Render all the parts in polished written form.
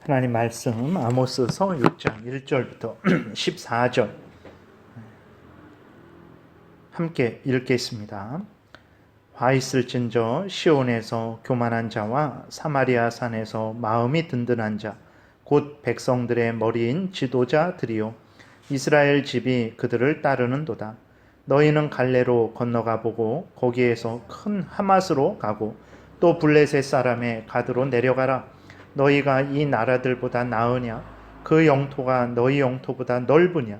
하나님 말씀 아모스서 6장 1절부터 14절 함께 읽겠습니다. 화 있을진저 시온에서 교만한 자와 사마리아 산에서 마음이 든든한 자 곧 백성들의 머리인 지도자들이요 이스라엘 집이 그들을 따르는도다. 너희는 갈레로 건너가 보고 거기에서 큰 하맛으로 가고 또 블레셋 사람의 가드로 내려가라. 너희가 이 나라들보다 나으냐? 그 영토가 너희 영토보다 넓으냐?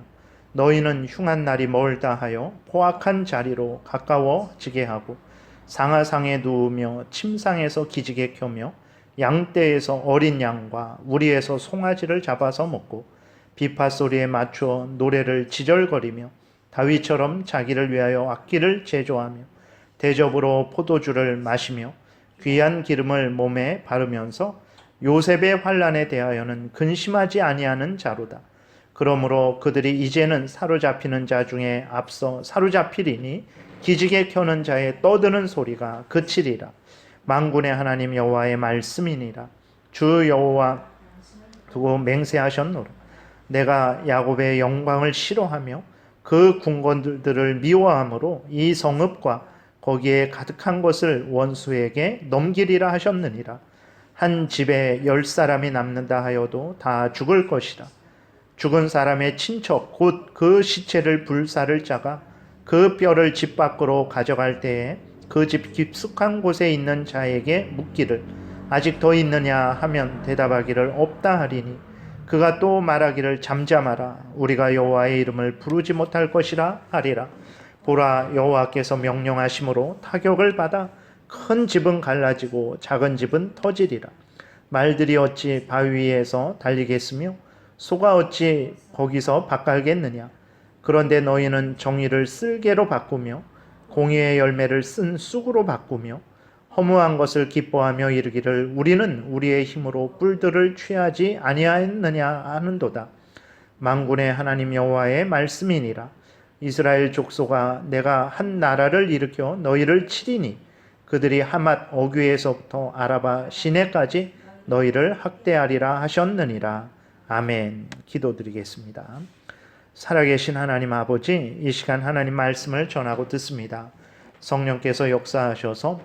너희는 흉한 날이 멀다 하여 포악한 자리로 가까워지게 하고 상하상에 누우며 침상에서 기지개 켜며 양떼에서 어린 양과 우리에서 송아지를 잡아서 먹고 비파 소리에 맞추어 노래를 지절거리며 다윗처럼 자기를 위하여 악기를 제조하며 대접으로 포도주를 마시며 귀한 기름을 몸에 바르면서 요셉의 환난에 대하여는 근심하지 아니하는 자로다. 그러므로 그들이 이제는 사로잡히는 자 중에 앞서 사로잡히리니 기지개 켜는 자의 떠드는 소리가 그치리라. 만군의 하나님 여호와의 말씀이니라. 주 여호와 두고 맹세하셨노라. 내가 야곱의 영광을 싫어하며 그 궁궐들을 미워함으로 이 성읍과 거기에 가득한 것을 원수에게 넘기리라 하셨느니라. 한 집에 10사람이 남는다 하여도 다 죽을 것이라. 죽은 사람의 친척 곧 그 시체를 불사를 자가 그 뼈를 집 밖으로 가져갈 때에 그 집 깊숙한 곳에 있는 자에게 묻기를 아직 더 있느냐 하면 대답하기를 없다 하리니 그가 또 말하기를 잠잠하라. 우리가 여호와의 이름을 부르지 못할 것이라 하리라. 보라, 여호와께서 명령하심으로 타격을 받아 큰 집은 갈라지고 작은 집은 터지리라. 말들이 어찌 바위 위에서 달리겠으며 소가 어찌 거기서 밭갈겠느냐. 그런데 너희는 정의를 쓸개로 바꾸며 공의의 열매를 쓴 쑥으로 바꾸며 허무한 것을 기뻐하며 이르기를 우리는 우리의 힘으로 뿔들을 취하지 아니하였느냐 하는도다. 만군의 하나님 여호와의 말씀이니라. 이스라엘 족속아, 내가 한 나라를 일으켜 너희를 치리니 그들이 하맛 어귀에서부터 아라바 시내까지 너희를 학대하리라 하셨느니라. 아멘. 기도드리겠습니다. 살아계신 하나님 아버지, 이 시간 하나님 말씀을 전하고 듣습니다. 성령께서 역사하셔서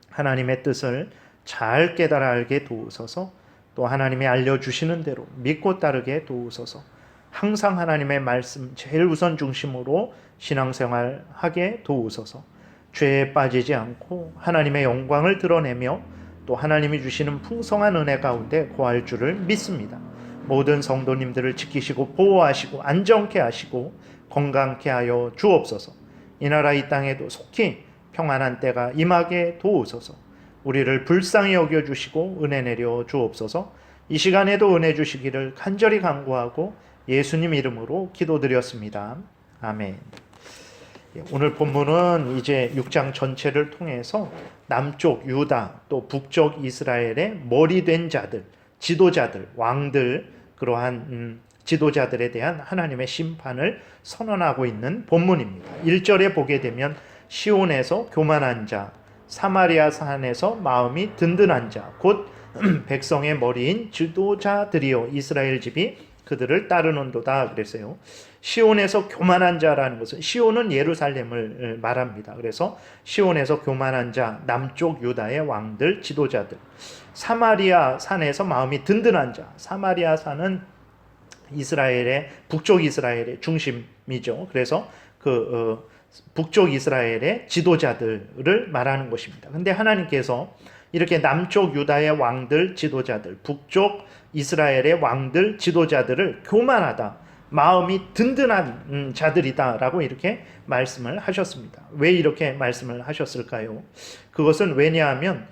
하나님의 뜻을 잘 깨달아 알게 도우소서. 또 하나님이 알려주시는 대로 믿고 따르게 도우소서. 항상 하나님의 말씀 제일 우선 중심으로 신앙생활 하게 도우소서. 죄에 빠지지 않고 하나님의 영광을 드러내며 또 하나님이 주시는 풍성한 은혜 가운데 거할 줄을 믿습니다. 모든 성도님들을 지키시고 보호하시고 안정케 하시고 건강케 하여 주옵소서. 이 나라 이 땅에도 속히 평안한 때가 임하게 도우소서. 우리를 불쌍히 여겨주시고 은혜 내려 주옵소서. 이 시간에도 은혜 주시기를 간절히 간구하고 예수님 이름으로 기도드렸습니다. 아멘. 오늘 본문은 이제 6장 전체를 통해서 남쪽 유다 또 북쪽 이스라엘의 머리된 자들, 지도자들, 왕들, 그러한 지도자들에 대한 하나님의 심판을 선언하고 있는 본문입니다. 1절에 보게 되면 시온에서 교만한 자, 사마리아 산에서 마음이 든든한 자, 곧 백성의 머리인 지도자들이요 이스라엘 집이 그들을 따르는도다 그랬어요. 시온에서 교만한 자라는 것은 시온은 예루살렘을 말합니다. 그래서 시온에서 교만한 자, 남쪽 유다의 왕들, 지도자들. 사마리아 산에서 마음이 든든한 자. 사마리아 산은 이스라엘의 북쪽 이스라엘의 중심이죠. 그래서 북쪽 이스라엘의 지도자들을 말하는 것입니다. 근데 하나님께서 이렇게 남쪽 유다의 왕들, 지도자들, 북쪽 이스라엘의 왕들, 지도자들을 교만하다, 마음이 든든한 자들이다라고 이렇게 말씀을 하셨습니다. 왜 이렇게 말씀을 하셨을까요? 그것은 왜냐하면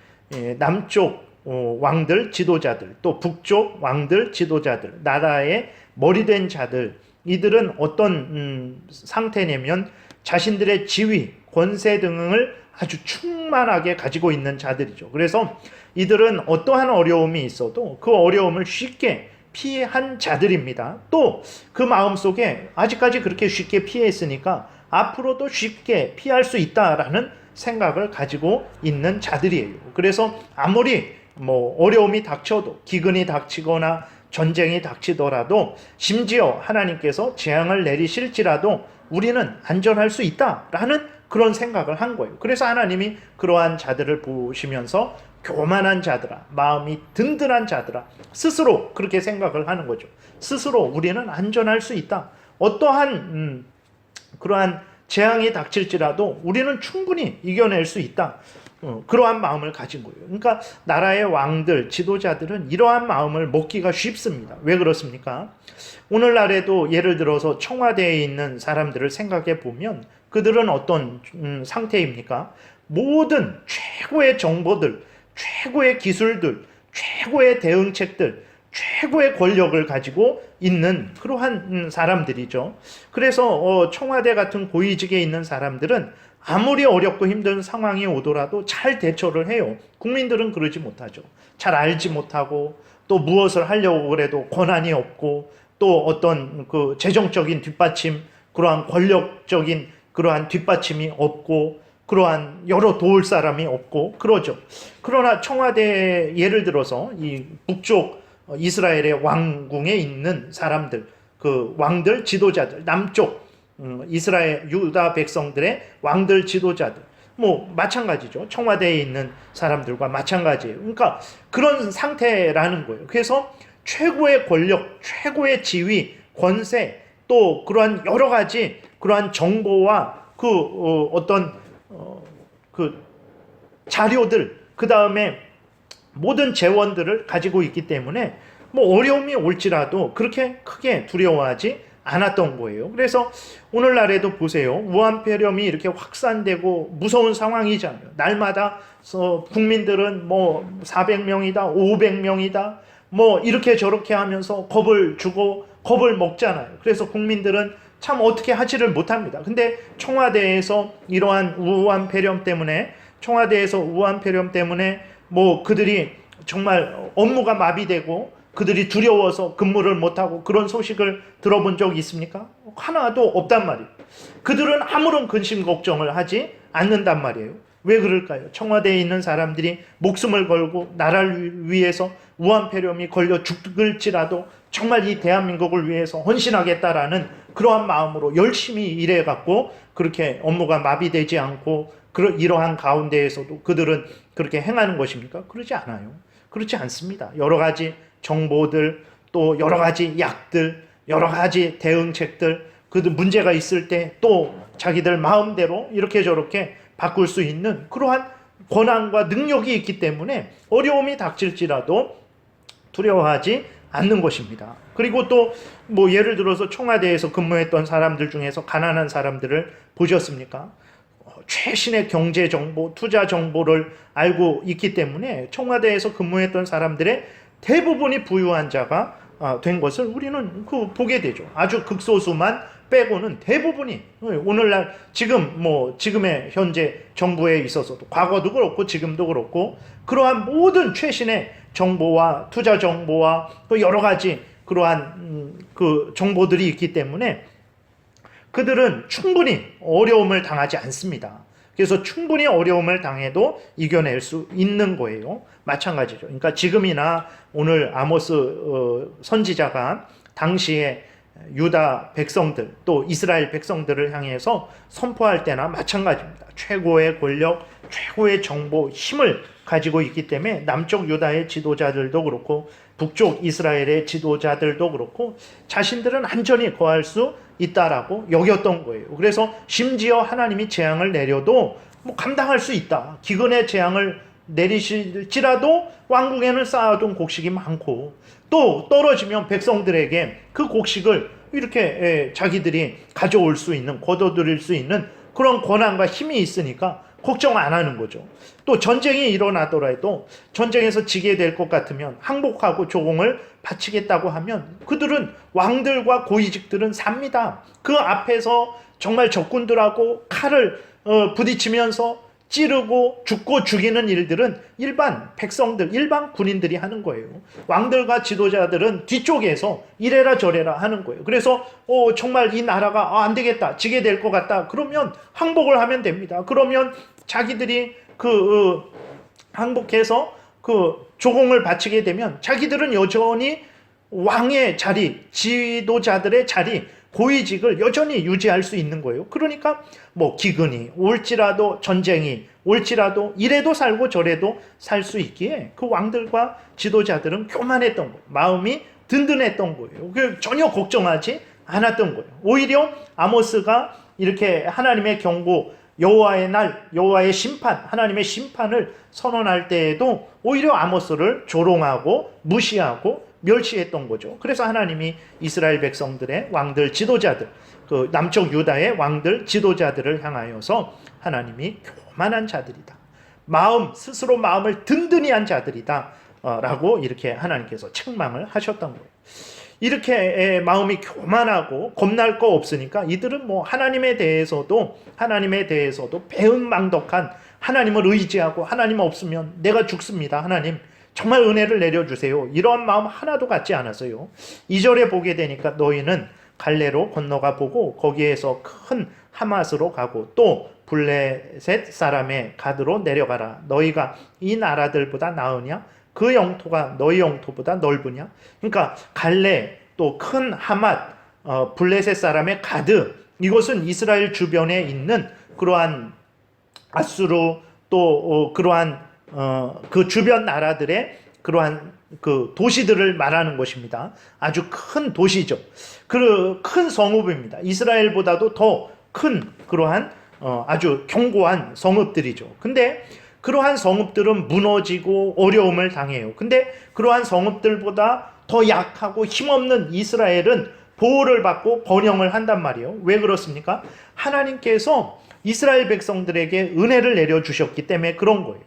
남쪽 왕들, 지도자들, 또 북쪽 왕들, 지도자들, 나라의 머리된 자들, 이들은 어떤 상태냐면 자신들의 지위, 권세 등을 아주 충만하게 가지고 있는 자들이죠. 그래서 이들은 어떠한 어려움이 있어도 그 어려움을 쉽게 피한 자들입니다. 또 그 마음속에 아직까지 그렇게 쉽게 피했으니까 앞으로도 쉽게 피할 수 있다라는 생각을 가지고 있는 자들이에요. 그래서 아무리 뭐 어려움이 닥쳐도, 기근이 닥치거나 전쟁이 닥치더라도, 심지어 하나님께서 재앙을 내리실지라도 우리는 안전할 수 있다라는 그런 생각을 한 거예요. 그래서 하나님이 그러한 자들을 보시면서 교만한 자들아, 마음이 든든한 자들아, 스스로 그렇게 생각을 하는 거죠. 스스로 우리는 안전할 수 있다. 어떠한 그러한 재앙이 닥칠지라도 우리는 충분히 이겨낼 수 있다. 그러한 마음을 가진 거예요. 그러니까 나라의 왕들, 지도자들은 이러한 마음을 먹기가 쉽습니다. 왜 그렇습니까? 오늘날에도 예를 들어서 청와대에 있는 사람들을 생각해 보면 그들은 어떤 상태입니까? 모든 최고의 정보들, 최고의 기술들, 최고의 대응책들, 최고의 권력을 가지고 있는 그러한 사람들이죠. 그래서 청와대 같은 고위직에 있는 사람들은 아무리 어렵고 힘든 상황이 오더라도 잘 대처를 해요. 국민들은 그러지 못하죠. 잘 알지 못하고, 또 무엇을 하려고 그래도 권한이 없고, 또 어떤 그 재정적인 뒷받침, 그러한 권력적인 그러한 뒷받침이 없고, 그러한 여러 도울 사람이 없고 그러죠. 그러나 청와대, 예를 들어서 이 북쪽 이스라엘의 왕궁에 있는 사람들, 그 왕들, 지도자들, 남쪽 이스라엘 유다 백성들의 왕들, 지도자들, 뭐 마찬가지죠. 청와대에 있는 사람들과 마찬가지예요. 그러니까 그런 상태라는 거예요. 그래서 최고의 권력, 최고의 지위, 권세, 또 그러한 여러 가지 그러한 정보와 그 어떤 그 자료들, 그 다음에 모든 재원들을 가지고 있기 때문에 뭐 어려움이 올지라도 그렇게 크게 두려워하지 않았던 거예요. 그래서 오늘날에도 보세요. 우한폐렴이 이렇게 확산되고 무서운 상황이잖아요. 날마다 국민들은 뭐 400명이다, 500명이다, 뭐 이렇게 저렇게 하면서 겁을 주고 겁을 먹잖아요. 그래서 국민들은 참 어떻게 하지를 못합니다. 근데 청와대에서 이러한 우한폐렴 때문에, 뭐 그들이 정말 업무가 마비되고 그들이 두려워서 근무를 못하고 그런 소식을 들어본 적이 있습니까? 하나도 없단 말이에요. 그들은 아무런 근심 걱정을 하지 않는단 말이에요. 왜 그럴까요? 청와대에 있는 사람들이 목숨을 걸고 나라를 위해서 우한폐렴이 걸려 죽을지라도 정말 이 대한민국을 위해서 헌신하겠다라는 그러한 마음으로 열심히 일해갖고 그렇게 업무가 마비되지 않고 이러한 가운데에서도 그들은 그렇게 행하는 것입니까? 그러지 않아요. 그렇지 않습니다. 여러 가지 정보들, 또 여러 가지 약들, 여러 가지 대응책들, 그들 문제가 있을 때 또 자기들 마음대로 이렇게 저렇게 바꿀 수 있는 그러한 권한과 능력이 있기 때문에 어려움이 닥칠지라도 두려워하지 않는 것입니다. 그리고 또 뭐 예를 들어서 청와대에서 근무했던 사람들 중에서 가난한 사람들을 보셨습니까? 최신의 경제 정보, 투자 정보를 알고 있기 때문에 청와대에서 근무했던 사람들의 대부분이 부유한 자가 된 것을 우리는 보게 되죠. 아주 극소수만 빼고는 대부분이 오늘날 지금의 현재 정부에 있어서도 과거도 그렇고 지금도 그렇고 그러한 모든 최신의 정보와 투자 정보와 또 여러 가지 그러한 그 정보들이 있기 때문에 그들은 충분히 어려움을 당하지 않습니다. 그래서 충분히 어려움을 당해도 이겨낼 수 있는 거예요. 마찬가지죠. 그러니까 지금이나 오늘 아모스 선지자가 당시에 유다 백성들 또 이스라엘 백성들을 향해서 선포할 때나 마찬가지입니다. 최고의 권력, 최고의 정보, 힘을 가지고 있기 때문에 남쪽 유다의 지도자들도 그렇고 북쪽 이스라엘의 지도자들도 그렇고 자신들은 안전히 거할 수 있다라고 여겼던 거예요. 그래서 심지어 하나님이 재앙을 내려도 뭐 감당할 수 있다. 기근의 재앙을 내리실지라도 왕궁에는 쌓아둔 곡식이 많고 또 떨어지면 백성들에게 그 곡식을 이렇게 자기들이 가져올 수 있는, 거둬들일 수 있는 그런 권한과 힘이 있으니까 걱정 안 하는 거죠. 또 전쟁이 일어나더라도 전쟁에서 지게 될 것 같으면 항복하고 조공을 바치겠다고 하면 그들은 왕들과 고위직들은 삽니다. 그 앞에서 정말 적군들하고 칼을 부딪히면서 찌르고 죽고 죽이는 일들은 일반 백성들, 일반 군인들이 하는 거예요. 왕들과 지도자들은 뒤쪽에서 이래라 저래라 하는 거예요. 그래서 정말 이 나라가 안 되겠다, 지게 될 것 같다. 그러면 항복을 하면 됩니다. 그러면 자기들이 항복해서 그 조공을 바치게 되면 자기들은 여전히 왕의 자리, 지도자들의 자리, 고위직을 여전히 유지할 수 있는 거예요. 그러니까 뭐 기근이 올지라도, 전쟁이 올지라도 이래도 살고 저래도 살 수 있기에 그 왕들과 지도자들은 교만했던 거예요. 마음이 든든했던 거예요. 전혀 걱정하지 않았던 거예요. 오히려 아모스가 이렇게 하나님의 경고, 여호와의 날, 여호와의 심판, 하나님의 심판을 선언할 때에도 오히려 아모스를 조롱하고 무시하고 멸시했던 거죠. 그래서 하나님이 이스라엘 백성들의 왕들, 지도자들, 그 남쪽 유다의 왕들, 지도자들을 향하여서 하나님이 교만한 자들이다, 스스로 마음을 든든히 한 자들이다 라고 이렇게 하나님께서 책망을 하셨던 거예요. 이렇게 마음이 교만하고 겁날 거 없으니까 이들은 뭐 하나님에 대해서도 배은망덕한, 하나님을 의지하고 하나님 없으면 내가 죽습니다, 하나님 정말 은혜를 내려주세요, 이런 마음 하나도 갖지 않았어요. 2절에 보게 되니까 너희는 갈레로 건너가 보고 거기에서 큰 하맛으로 가고 또 블레셋 사람의 가드로 내려가라. 너희가 이 나라들보다 나으냐? 그 영토가 너희 영토보다 넓으냐? 그러니까 갈레, 또 큰 하맛, 블레셋 사람의 가드, 이것은 이스라엘 주변에 있는 그러한 아수르, 또 그러한 그 주변 나라들의 그러한 그 도시들을 말하는 것입니다. 아주 큰 도시죠. 그 큰 성읍입니다. 이스라엘보다도 더 큰 그러한 아주 견고한 성읍들이죠. 근데 그러한 성읍들은 무너지고 어려움을 당해요. 근데 그러한 성읍들보다 더 약하고 힘없는 이스라엘은 보호를 받고 번영을 한단 말이에요. 왜 그렇습니까? 하나님께서 이스라엘 백성들에게 은혜를 내려주셨기 때문에 그런 거예요.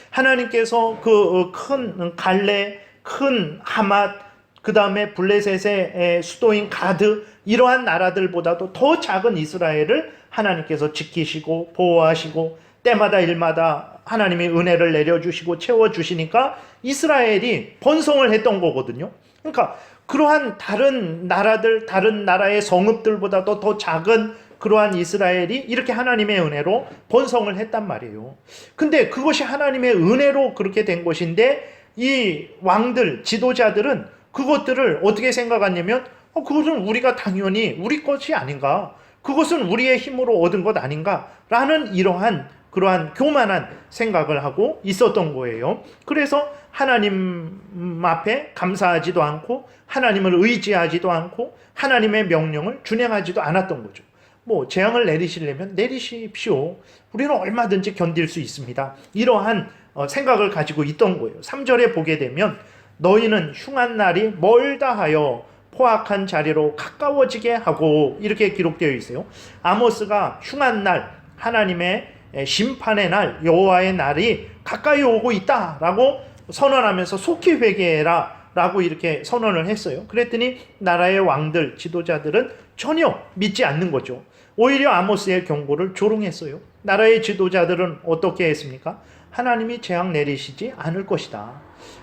하나님께서 그 큰 갈레, 큰 하맛, 그 다음에 블레셋의 수도인 가드, 이러한 나라들보다도 더 작은 이스라엘을 하나님께서 지키시고 보호하시고 때마다 일마다 하나님이 은혜를 내려주시고 채워주시니까 이스라엘이 번성을 했던 거거든요. 그러니까 그러한 다른 나라들, 다른 나라의 성읍들보다도 더 작은 그러한 이스라엘이 이렇게 하나님의 은혜로 번성을 했단 말이에요. 근데 그것이 하나님의 은혜로 그렇게 된 것인데 이 왕들, 지도자들은 그것들을 어떻게 생각하냐면 그것은 우리가 당연히 우리 것이 아닌가, 그것은 우리의 힘으로 얻은 것 아닌가 라는 이러한 그러한 교만한 생각을 하고 있었던 거예요. 그래서 하나님 앞에 감사하지도 않고 하나님을 의지하지도 않고 하나님의 명령을 준행하지도 않았던 거죠. 뭐 재앙을 내리시려면 내리십시오, 우리는 얼마든지 견딜 수 있습니다, 이러한 생각을 가지고 있던 거예요. 3절에 보게 되면 너희는 흉한 날이 멀다 하여 포악한 자리로 가까워지게 하고, 이렇게 기록되어 있어요. 아모스가 흉한 날, 하나님의 심판의 날, 여호와의 날이 가까이 오고 있다라고 선언하면서 속히 회개해라 라고 이렇게 선언을 했어요. 그랬더니 나라의 왕들, 지도자들은 전혀 믿지 않는 거죠. 오히려 아모스의 경고를 조롱했어요. 나라의 지도자들은 어떻게 했습니까? 하나님이 재앙 내리시지 않을 것이다,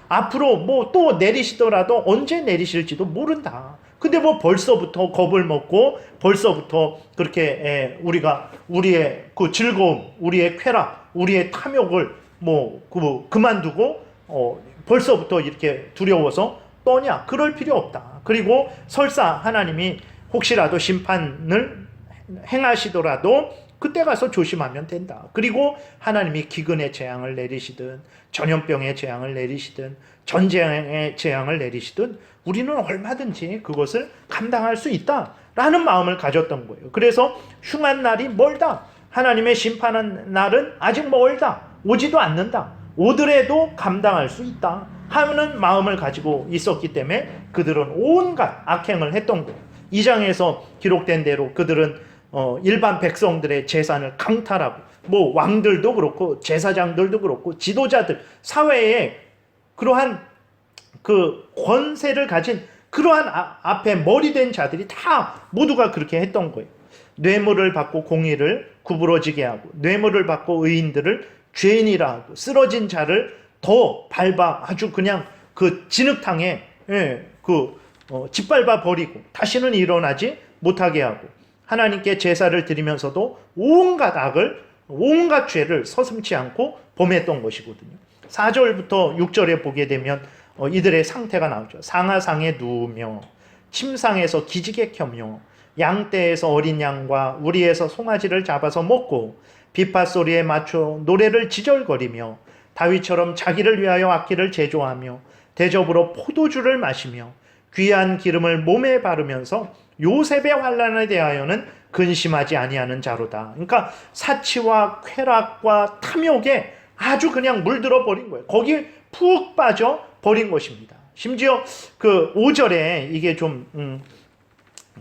앞으로 뭐 또 내리시더라도 언제 내리실지도 모른다. 근데 뭐 벌써부터 겁을 먹고 벌써부터 그렇게 우리가 우리의 그 즐거움, 우리의 쾌락, 우리의 탐욕을 뭐 그만두고 벌써부터 이렇게 두려워서 떠냐? 그럴 필요 없다. 그리고 설사 하나님이 혹시라도 심판을 행하시더라도 그때 가서 조심하면 된다. 그리고 하나님이 기근의 재앙을 내리시든 전염병의 재앙을 내리시든 전쟁의 재앙을 내리시든 우리는 얼마든지 그것을 감당할 수 있다라는 마음을 가졌던 거예요. 그래서 흉한 날이 멀다, 하나님의 심판한 날은 아직 멀다, 오지도 않는다, 오더라도 감당할 수 있다 하는 마음을 가지고 있었기 때문에 그들은 온갖 악행을 했던 거예요. 2장에서 기록된 대로 그들은 일반 백성들의 재산을 강탈하고, 뭐 왕들도 그렇고 제사장들도 그렇고 지도자들, 사회에 그러한 그 권세를 가진 그러한 앞에 머리 된 자들이 다 모두가 그렇게 했던 거예요. 뇌물을 받고 공의를 구부러지게 하고, 뇌물을 받고 의인들을 죄인이라 하고, 쓰러진 자를 더 밟아 아주 그냥 그 진흙탕에 짓밟아 버리고 다시는 일어나지 못하게 하고, 하나님께 제사를 드리면서도 온갖 악을, 온갖 죄를 서슴지 않고 범했던 것이거든요. 4절부터 6절에 보게 되면 이들의 상태가 나오죠. 상하상에 누우며 침상에서 기지개 켜며 양떼에서 어린 양과 우리에서 송아지를 잡아서 먹고 비파소리에 맞춰 노래를 지절거리며 다윗처럼 자기를 위하여 악기를 제조하며 대접으로 포도주를 마시며 귀한 기름을 몸에 바르면서 요셉의 환난에 대하여는 근심하지 아니하는 자로다. 그러니까 사치와 쾌락과 탐욕에 아주 그냥 물들어 버린 거예요. 거기에 푹 빠져 버린 것입니다. 심지어 그 5절에 이게 좀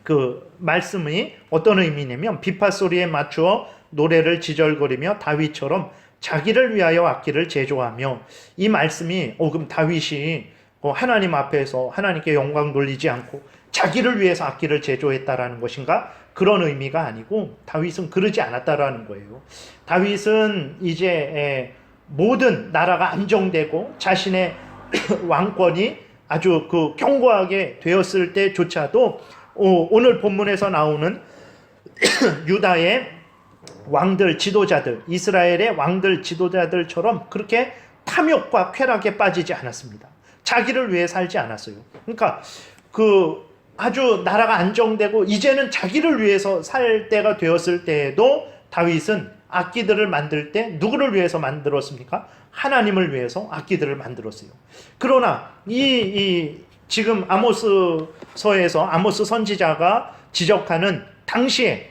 그 말씀이 어떤 의미냐면 비파 소리에 맞추어 노래를 지절거리며 다윗처럼 자기를 위하여 악기를 제조하며, 이 말씀이 그럼 다윗이 하나님 앞에서 하나님께 영광 돌리지 않고 자기를 위해서 악기를 제조했다라는 것인가? 그런 의미가 아니고 다윗은 그러지 않았다라는 거예요. 다윗은 이제 모든 나라가 안정되고 자신의 왕권이 아주 그 견고하게 되었을 때조차도 오늘 본문에서 나오는 유다의 왕들, 지도자들, 이스라엘의 왕들, 지도자들처럼 그렇게 탐욕과 쾌락에 빠지지 않았습니다. 자기를 위해 살지 않았어요. 그러니까 그 아주 나라가 안정되고 이제는 자기를 위해서 살 때가 되었을 때에도 다윗은 악기들을 만들 때 누구를 위해서 만들었습니까? 하나님을 위해서 악기들을 만들었어요. 그러나 지금 아모스서에서 아모스 선지자가 지적하는 당시에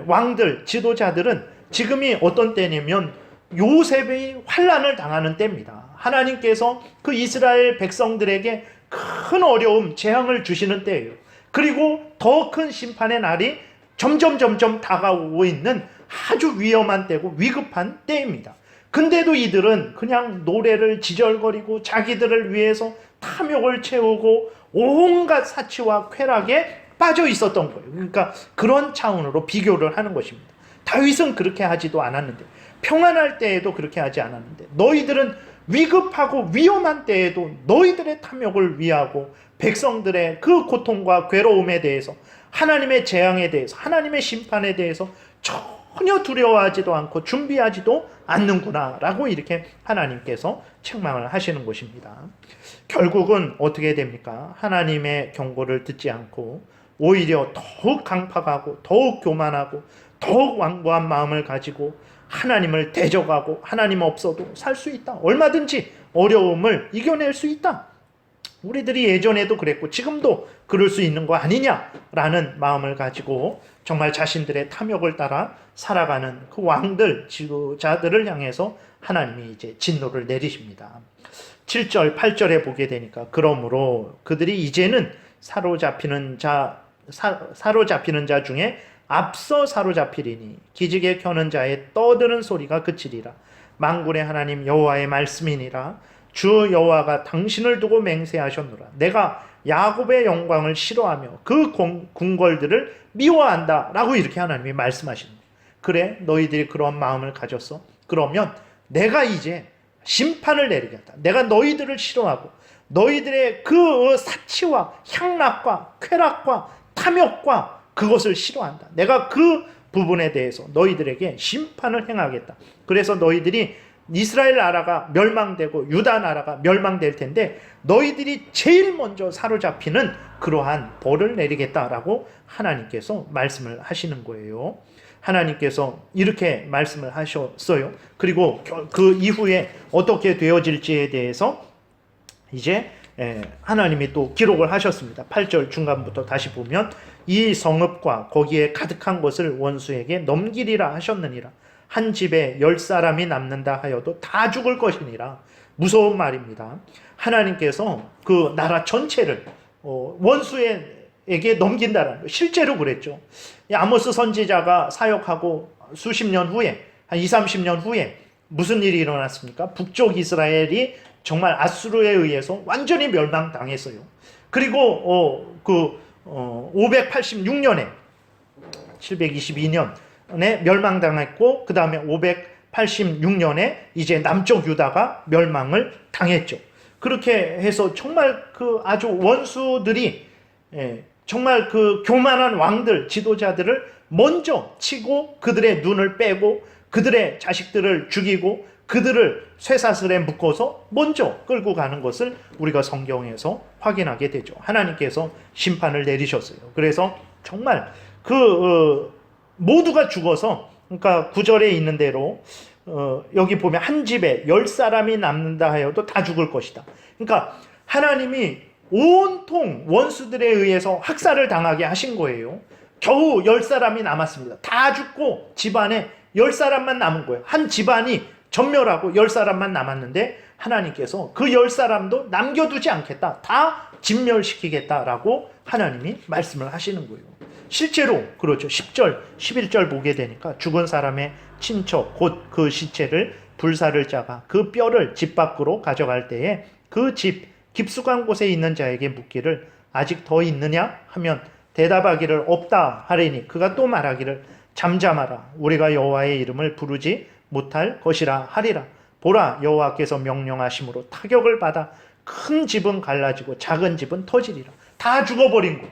왕들, 지도자들은 지금이 어떤 때냐면 요셉의 환난을 당하는 때입니다. 하나님께서 그 이스라엘 백성들에게 큰 어려움, 재앙을 주시는 때예요. 그리고 더 큰 심판의 날이 점점 다가오고 있는 아주 위험한 때고 위급한 때입니다. 근데도 이들은 그냥 노래를 지절거리고 자기들을 위해서 탐욕을 채우고 온갖 사치와 쾌락에 빠져 있었던 거예요. 그러니까 그런 차원으로 비교를 하는 것입니다. 다윗은 그렇게 하지도 않았는데, 평안할 때에도 그렇게 하지 않았는데, 너희들은 위급하고 위험한 때에도 너희들의 탐욕을 위하고 백성들의 그 고통과 괴로움에 대해서, 하나님의 재앙에 대해서, 하나님의 심판에 대해서 전혀 두려워하지도 않고 준비하지도 않는구나 라고 이렇게 하나님께서 책망을 하시는 것입니다. 결국은 어떻게 됩니까? 하나님의 경고를 듣지 않고 오히려 더욱 강팍하고 더욱 교만하고 더욱 완고한 마음을 가지고 하나님을 대적하고 하나님 없어도 살 수 있다. 얼마든지 어려움을 이겨낼 수 있다. 우리들이 예전에도 그랬고 지금도 그럴 수 있는 거 아니냐라는 마음을 가지고 정말 자신들의 탐욕을 따라 살아가는 그 왕들, 지도자들을 향해서 하나님이 이제 진노를 내리십니다. 7절, 8절에 보게 되니까 그러므로 그들이 이제는 사로잡히는 자 중에 앞서 사로잡히리니 기지개 켜는 자의 떠드는 소리가 그치리라. 만군의 하나님 여호와의 말씀이니라. 주 여호와가 당신을 두고 맹세하셨노라. 내가 야곱의 영광을 싫어하며 그 궁궐들을 미워한다 라고 이렇게 하나님이 말씀하시는 거예요. 그래, 너희들이 그런 마음을 가졌어? 그러면 내가 이제 심판을 내리겠다. 내가 너희들을 싫어하고 너희들의 그 사치와 향락과 쾌락과 탐욕과 그것을 싫어한다. 내가 그 부분에 대해서 너희들에게 심판을 행하겠다. 그래서 너희들이 이스라엘 나라가 멸망되고 유다 나라가 멸망될 텐데 너희들이 제일 먼저 사로잡히는 그러한 벌을 내리겠다라고 하나님께서 말씀을 하시는 거예요. 하나님께서 이렇게 말씀을 하셨어요. 그리고 그 이후에 어떻게 되어질지에 대해서 이제 하나님이 또 기록을 하셨습니다. 8절 중간부터 다시 보면 이 성읍과 거기에 가득한 것을 원수에게 넘기리라 하셨느니라. 한 집에 10사람이 남는다 하여도 다 죽을 것이니라. 무서운 말입니다. 하나님께서 그 나라 전체를 원수에게 넘긴다라는 거예요. 실제로 그랬죠. 아모스 선지자가 사역하고 수십 년 후에, 한 20-30년 후에 무슨 일이 일어났습니까? 북쪽 이스라엘이 정말 아수르에 의해서 완전히 멸망당했어요. 그리고 586년에 722년에 멸망당했고 그 다음에 586년에 이제 남쪽 유다가 멸망을 당했죠. 그렇게 해서 정말 그 아주 원수들이 정말 그 교만한 왕들, 지도자들을 먼저 치고 그들의 눈을 빼고 그들의 자식들을 죽이고 그들을 쇠사슬에 묶어서 먼저 끌고 가는 것을 우리가 성경에서 확인하게 되죠. 하나님께서 심판을 내리셨어요. 그래서 정말 모두가 죽어서, 그러니까 9절에 있는 대로 여기 보면 한 집에 10사람이 남는다 하여도 다 죽을 것이다. 그러니까 하나님이 온통 원수들에 의해서 학살을 당하게 하신 거예요. 겨우 10사람이 남았습니다. 다 죽고 집안에 10사람만 남은 거예요. 한 집안이 전멸하고 10사람만 남았는데 하나님께서 그 10사람도 남겨두지 않겠다. 다 진멸시키겠다라고 하나님이 말씀을 하시는 거예요. 실제로 그렇죠. 10절, 11절 보게 되니까 죽은 사람의 친척 곧 그 시체를 불사를 짜가 그 뼈를 집 밖으로 가져갈 때에 그 집 깊숙한 곳에 있는 자에게 묻기를 아직 더 있느냐 하면 대답하기를 없다 하리니 그가 또 말하기를 잠잠하라 우리가 여호와의 이름을 부르지 못할 것이라 하리라. 보라 여호와께서 명령하심으로 타격을 받아 큰 집은 갈라지고 작은 집은 터지리라. 다 죽어버린 거.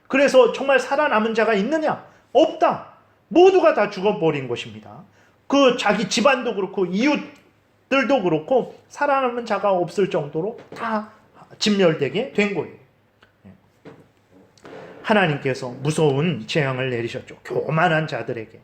그래서 정말 살아남은 자가 있느냐? 없다. 모두가 다 죽어버린 것입니다. 그 자기 집안도 그렇고 이웃들도 그렇고 살아남은 자가 없을 정도로 다 진멸되게 된 거예요. 하나님께서 무서운 재앙을 내리셨죠. 교만한 자들에게,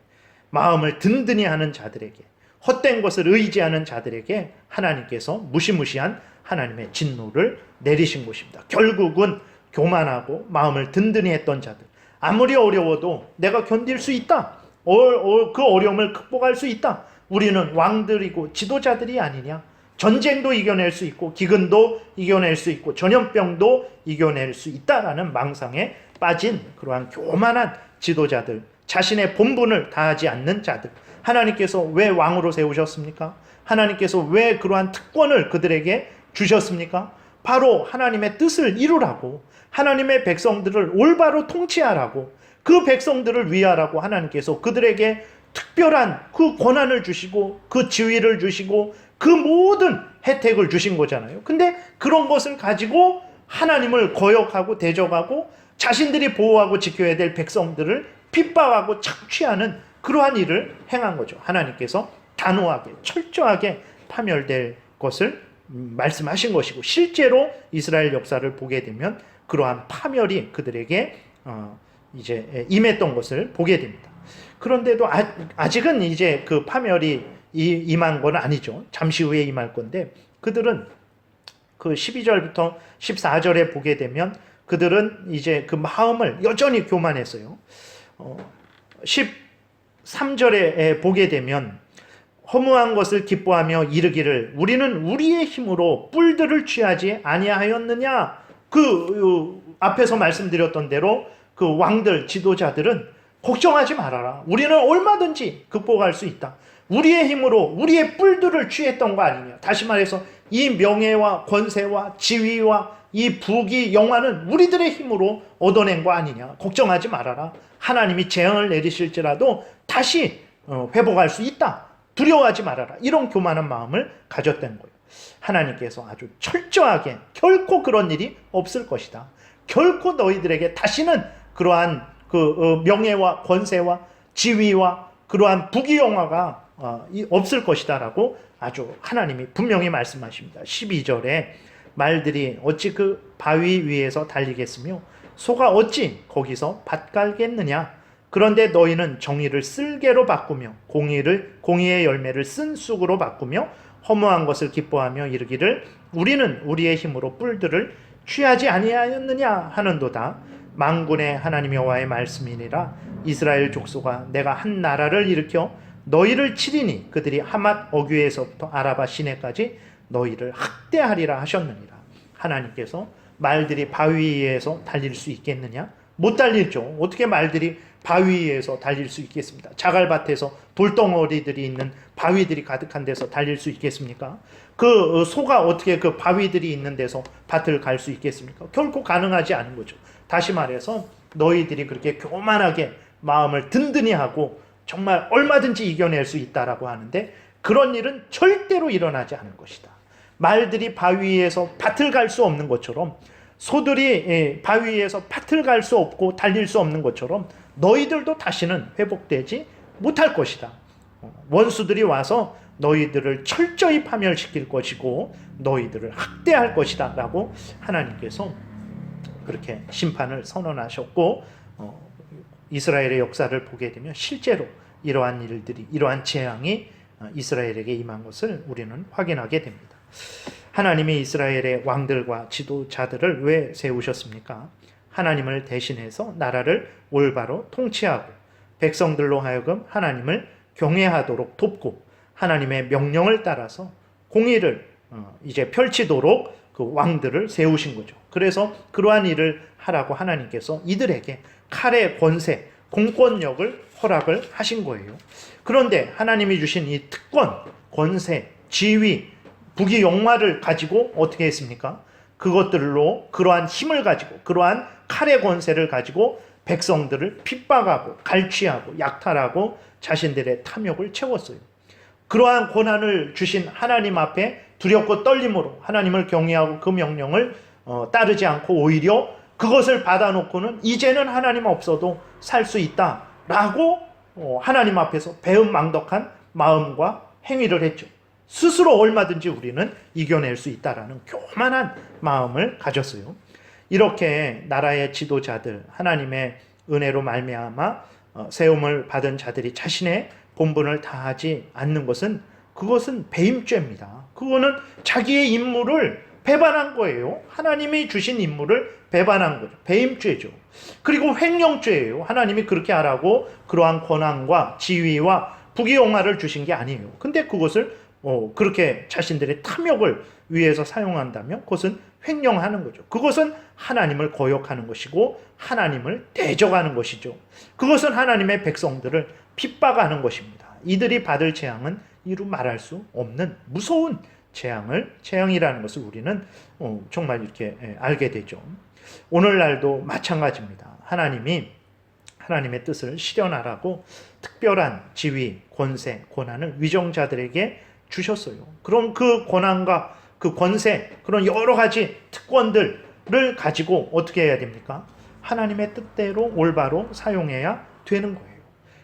마음을 든든히 하는 자들에게, 헛된 것을 의지하는 자들에게 하나님께서 무시무시한 하나님의 진노를 내리신 것입니다. 결국은 교만하고 마음을 든든히 했던 자들, 아무리 어려워도 내가 견딜 수 있다. 그 어려움을 극복할 수 있다. 우리는 왕들이고 지도자들이 아니냐. 전쟁도 이겨낼 수 있고 기근도 이겨낼 수 있고 전염병도 이겨낼 수 있다라는 망상에 빠진 그러한 교만한 지도자들, 자신의 본분을 다하지 않는 자들, 하나님께서 왜 왕으로 세우셨습니까? 하나님께서 왜 그러한 특권을 그들에게 주셨습니까? 바로 하나님의 뜻을 이루라고, 하나님의 백성들을 올바로 통치하라고, 그 백성들을 위하라고 하나님께서 그들에게 특별한 그 권한을 주시고 그 지위를 주시고 그 모든 혜택을 주신 거잖아요. 근데 그런 것을 가지고 하나님을 거역하고 대적하고 자신들이 보호하고 지켜야 될 백성들을 핍박하고 착취하는 그러한 일을 행한 거죠. 하나님께서 단호하게 철저하게 파멸될 것을 말씀하신 것이고, 실제로 이스라엘 역사를 보게 되면 그러한 파멸이 그들에게 이제 임했던 것을 보게 됩니다. 그런데도 아직은 이제 그 파멸이 임한 건 아니죠. 잠시 후에 임할 건데, 그들은 그 12절부터 14절에 보게 되면 그들은 이제 그 마음을 여전히 교만했어요. 13절에 보게 되면 허무한 것을 기뻐하며 이르기를 우리는 우리의 힘으로 뿔들을 취하지 아니하였느냐. 앞에서 말씀드렸던 대로 그 왕들, 지도자들은 걱정하지 말아라. 우리는 얼마든지 극복할 수 있다. 우리의 힘으로 우리의 뿔들을 취했던 거 아니냐. 다시 말해서 이 명예와 권세와 지위와 이 부귀 영화는 우리들의 힘으로 얻어낸 거 아니냐. 걱정하지 말아라. 하나님이 재앙을 내리실지라도 다시 회복할 수 있다. 두려워하지 말아라. 이런 교만한 마음을 가졌던 거예요. 하나님께서 아주 철저하게 결코 그런 일이 없을 것이다. 결코 너희들에게 다시는 그러한 그 명예와 권세와 지위와 그러한 부귀영화가 없을 것이다라고 아주 하나님이 분명히 말씀하십니다. 12절에 말들이 어찌 그 바위 위에서 달리겠으며 소가 어찌 거기서 밭 갈겠느냐. 그런데 너희는 정의를 쓸개로 바꾸며 공의의 열매를 쓴 쑥으로 바꾸며 허무한 것을 기뻐하며 이르기를 우리는 우리의 힘으로 뿔들을 취하지 아니하였느냐 하는도다. 만군의 하나님 여호와의 말씀이니라. 이스라엘 족속아 내가 한 나라를 일으켜 너희를 치리니 그들이 하맛 어귀에서부터 아라바 시내까지 너희를 학대하리라 하셨느니라. 하나님께서 말들이 바위 위에서 달릴 수 있겠느냐? 못 달리죠. 어떻게 말들이 바위 위에서 달릴 수 있겠습니까? 자갈밭에서 돌덩어리들이 있는 바위들이 가득한 데서 달릴 수 있겠습니까? 그 소가 어떻게 그 바위들이 있는 데서 밭을 갈 수 있겠습니까? 결코 가능하지 않은 거죠. 다시 말해서 너희들이 그렇게 교만하게 마음을 든든히 하고 정말 얼마든지 이겨낼 수 있다라고 하는데 그런 일은 절대로 일어나지 않을 것이다. 말들이 바위 위에서 밭을 갈 수 없는 것처럼, 소들이 바위 위에서 밭을 갈 수 없고 달릴 수 없는 것처럼 너희들도 다시는 회복되지 못할 것이다. 원수들이 와서 너희들을 철저히 파멸시킬 것이고 너희들을 학대할 것이다 라고 하나님께서 그렇게 심판을 선언하셨고, 이스라엘의 역사를 보게 되면 실제로 이러한 일들이, 이러한 재앙이 이스라엘에게 임한 것을 우리는 확인하게 됩니다. 하나님이 이스라엘의 왕들과 지도자들을 왜 세우셨습니까? 하나님을 대신해서 나라를 올바로 통치하고 백성들로 하여금 하나님을 경외하도록 돕고 하나님의 명령을 따라서 공의를 이제 펼치도록 그 왕들을 세우신 거죠. 그래서 그러한 일을 하라고 하나님께서 이들에게 칼의 권세, 공권력을 허락을 하신 거예요. 그런데 하나님이 주신 이 특권, 권세, 지위, 부귀 영화를 가지고 어떻게 했습니까? 그것들로 그러한 힘을 가지고, 그러한 칼의 권세를 가지고 백성들을 핍박하고 갈취하고 약탈하고 자신들의 탐욕을 채웠어요. 그러한 권한을 주신 하나님 앞에 두렵고 떨림으로 하나님을 경외하고 그 명령을 따르지 않고 오히려 그것을 받아놓고는 이제는 하나님 없어도 살 수 있다라고 하나님 앞에서 배은망덕한 마음과 행위를 했죠. 스스로 얼마든지 우리는 이겨낼 수 있다라는 교만한 마음을 가졌어요. 이렇게 나라의 지도자들, 하나님의 은혜로 말미암아 세움을 받은 자들이 자신의 본분을 다하지 않는 것은, 그것은 배임죄입니다. 그거는 자기의 임무를 배반한 거예요. 하나님이 주신 임무를 배반한 거죠. 배임죄죠. 그리고 횡령죄예요. 하나님이 그렇게 하라고 그러한 권한과 지위와 부귀영화를 주신 게 아니에요. 근데 그것을 그렇게 자신들의 탐욕을 위해서 사용한다면 그것은 횡령하는 거죠. 그것은 하나님을 거역하는 것이고 하나님을 대적하는 것이죠. 그것은 하나님의 백성들을 핍박하는 것입니다. 이들이 받을 재앙은 이루 말할 수 없는 무서운 재앙이라는 것을 우리는 정말 이렇게 알게 되죠. 오늘날도 마찬가지입니다. 하나님이 하나님의 뜻을 실현하라고 특별한 지위, 권세, 권한을 위정자들에게 주셨어요. 그럼 그 권한과 그 권세, 그런 여러 가지 특권들을 가지고 어떻게 해야 됩니까? 하나님의 뜻대로 올바로 사용해야 되는 거예요.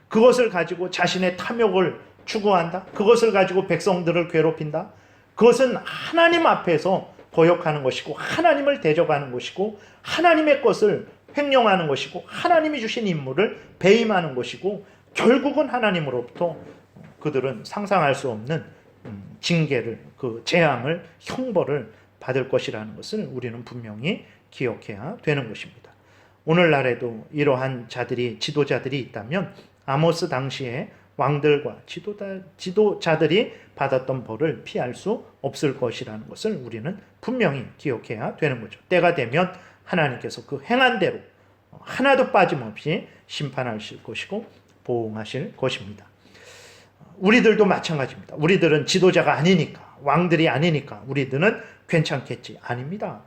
그것을 가지고 자신의 탐욕을 추구한다? 그것을 가지고 백성들을 괴롭힌다? 그것은 하나님 앞에서 거역하는 것이고 하나님을 대적하는 것이고 하나님의 것을 횡령하는 것이고 하나님이 주신 임무를 배임하는 것이고 결국은 하나님으로부터 그들은 상상할 수 없는 징계를, 그 재앙을, 형벌을 받을 것이라는 것을 우리는 분명히 기억해야 되는 것입니다. 오늘날에도 이러한 지도자들이 있다면 아모스 당시에 왕들과 지도자들이 받았던 벌을 피할 수 없을 것이라는 것을 우리는 분명히 기억해야 되는 거죠. 때가 되면 하나님께서 그 행한 대로 하나도 빠짐없이 심판하실 것이고 보응하실 것입니다. 우리들도 마찬가지입니다. 우리들은 지도자가 아니니까, 왕들이 아니니까 우리들은 괜찮겠지. 아닙니다.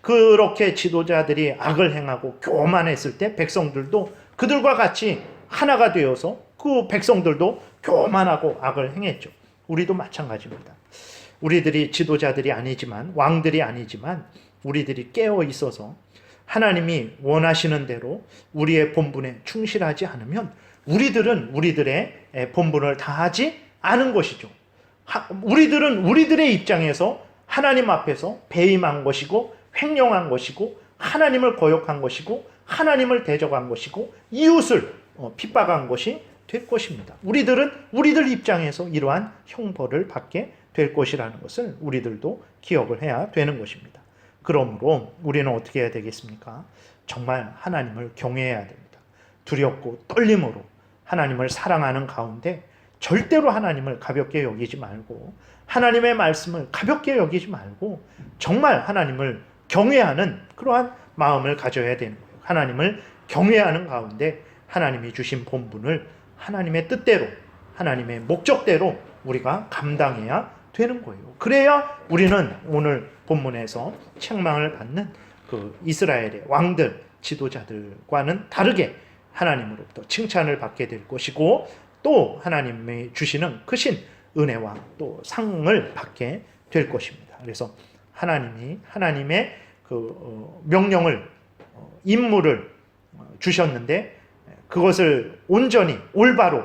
그렇게 지도자들이 악을 행하고 교만했을 때 백성들도 그들과 같이 하나가 되어서 그 백성들도 교만하고 악을 행했죠. 우리도 마찬가지입니다. 우리들이 지도자들이 아니지만, 왕들이 아니지만 우리들이 깨어 있어서 하나님이 원하시는 대로 우리의 본분에 충실하지 않으면 우리들은 우리들의 본분을 다하지 않은 것이죠. 우리들은 우리들의 입장에서 하나님 앞에서 배임한 것이고 횡령한 것이고 하나님을 거역한 것이고 하나님을 대적한 것이고 이웃을 핍박한 것이 될 것입니다. 우리들은 우리들 입장에서 이러한 형벌을 받게 될 것이라는 것을 우리들도 기억을 해야 되는 것입니다. 그러므로 우리는 어떻게 해야 되겠습니까? 정말 하나님을 경외해야 됩니다. 두렵고 떨림으로 하나님을 사랑하는 가운데 절대로 하나님을 가볍게 여기지 말고 하나님의 말씀을 가볍게 여기지 말고 정말 하나님을 경외하는 그러한 마음을 가져야 되는 거예요. 하나님을 경외하는 가운데 하나님이 주신 본분을 하나님의 뜻대로 하나님의 목적대로 우리가 감당해야 되는 거예요. 그래야 우리는 오늘 본문에서 책망을 받는 그 이스라엘의 왕들, 지도자들과는 다르게 하나님으로부터 칭찬을 받게 될 것이고 또 하나님이 주시는 크신 은혜와 또 상을 받게 될 것입니다. 그래서 하나님의 그 명령을, 임무를 주셨는데 그것을 온전히 올바로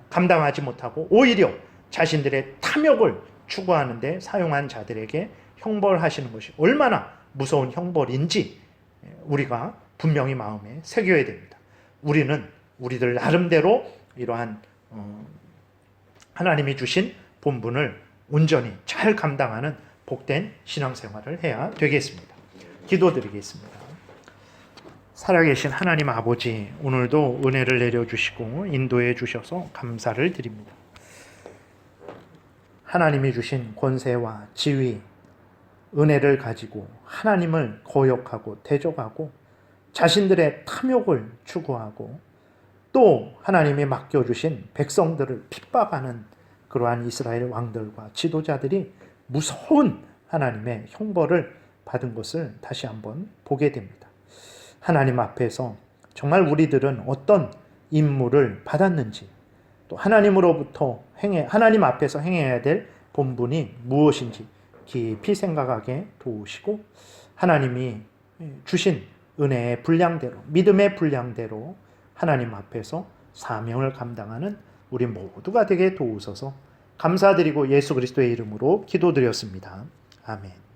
감당하지 못하고 오히려 자신들의 탐욕을 추구하는데 사용한 자들에게 형벌하시는 것이 얼마나 무서운 형벌인지 우리가 분명히 마음에 새겨야 됩니다. 우리는 우리들 나름대로 이러한 하나님이 주신 본분을 온전히 잘 감당하는 복된 신앙생활을 해야 되겠습니다. 기도드리겠습니다. 살아계신 하나님 아버지, 오늘도 은혜를 내려주시고 인도해 주셔서 감사를 드립니다. 하나님이 주신 권세와 지위, 은혜를 가지고 하나님을 거역하고 대적하고 자신들의 탐욕을 추구하고 또 하나님이 맡겨주신 백성들을 핍박하는 그러한 이스라엘 왕들과 지도자들이 무서운 하나님의 형벌을 받은 것을 다시 한번 보게 됩니다. 하나님 앞에서 정말 우리들은 어떤 임무를 받았는지 또 하나님으로부터 하나님 앞에서 행해야 될 본분이 무엇인지 깊이 생각하게 도우시고 하나님이 주신 은혜의 분량대로 믿음의 분량대로 하나님 앞에서 사명을 감당하는 우리 모두가 되게 도우소서. 감사드리고 예수 그리스도의 이름으로 기도드렸습니다. 아멘.